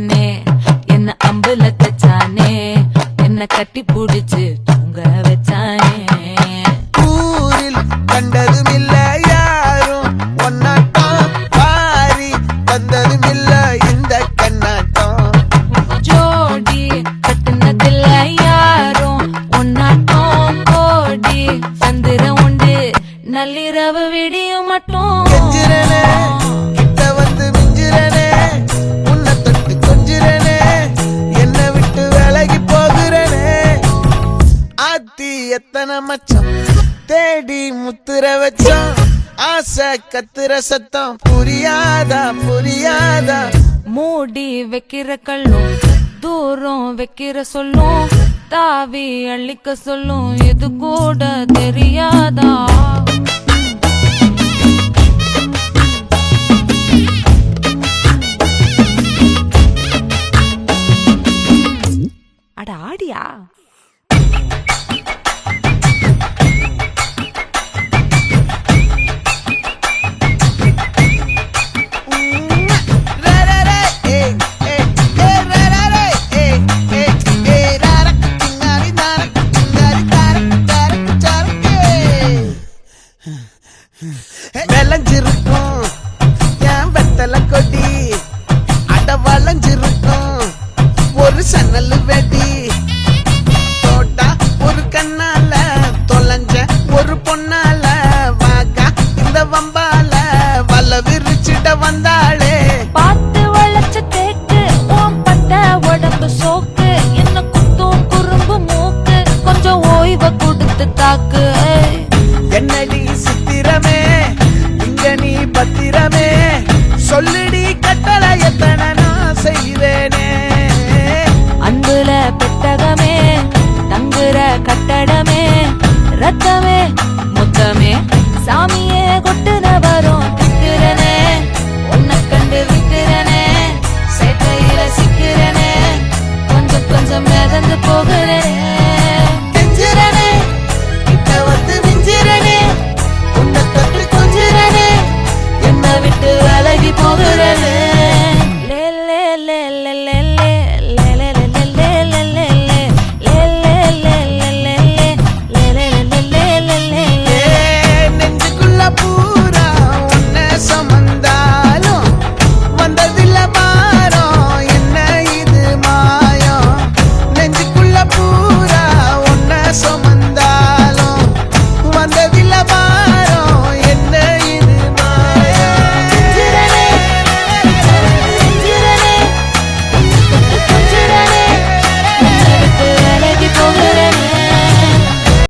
வச்சானே என்ன அம்புல தச்சானே என்ன கட்டி புடிச்சு தூங்க வச்சானே ஊரில் கண்டதும் இல்ல யாரும் ஒன்னாட்டம் பாரி வந்ததும் இல்ல இந்த கண்ணாட்டம் ஜோடி கட்டுனதில்ல யாரும் ஒன்னாட்டம் கோடி சந்திரம் உண்டு நள்ளிரவு விடியும் மட்டும் கெஞ்சிரனே கிட்ட வந்து மிஞ்சிரனே உன்னை தொட்டு கொஞ்சிரனே என்னை விட்டு விலகி போகிறனே ஆத்தி எத்தனை மச்சம் தேடி முத்துற வச்சோம் ஆசை கத்துற சத்தம் புரியாதா புரியாதா மூடி வைக்கிற கல்லும் தூரம் வைக்கிற சொல்லும் தாவி அள்ளிக்க சொல்லும் இது கூட தெரியாதா அட ஆடியா விளைஞ்சிருக்கும் என் வெத்தலை கொடி அட வளைஞ்சிருக்கும் ஒரு சன்னல் வெடி தோட்டா ஒரு கண்ணால தொலைஞ்ச ஒரு பொண்ணால வாக்கா இந்த வம்பால வல விரிச்சிட வந்தாளே பார்த்து வளைச்ச தேக்கு ஓம் பட்ட உடம்பு சோக்கு என்ன குத்தும் குறும்பு மூக்கு கொஞ்சம் ஓய்வை கொடுத்து தாக்கு என்னடி சித்திரமே இங்க நீ பத்திரமே சொல்லுடி கட்டளை எத்தனை நான் செய்வேனே அன்புல பெட்டகமே தங்குற கட்டடமே ரத்தமே முத்தமே சாமியே கொட்டுன வரும் திக்கிறனே உன்னை கண்டு விக்கிறனே சேட்டையில சிக்கிறனே கொஞ்சம் கொஞ்சம் மிதந்து போக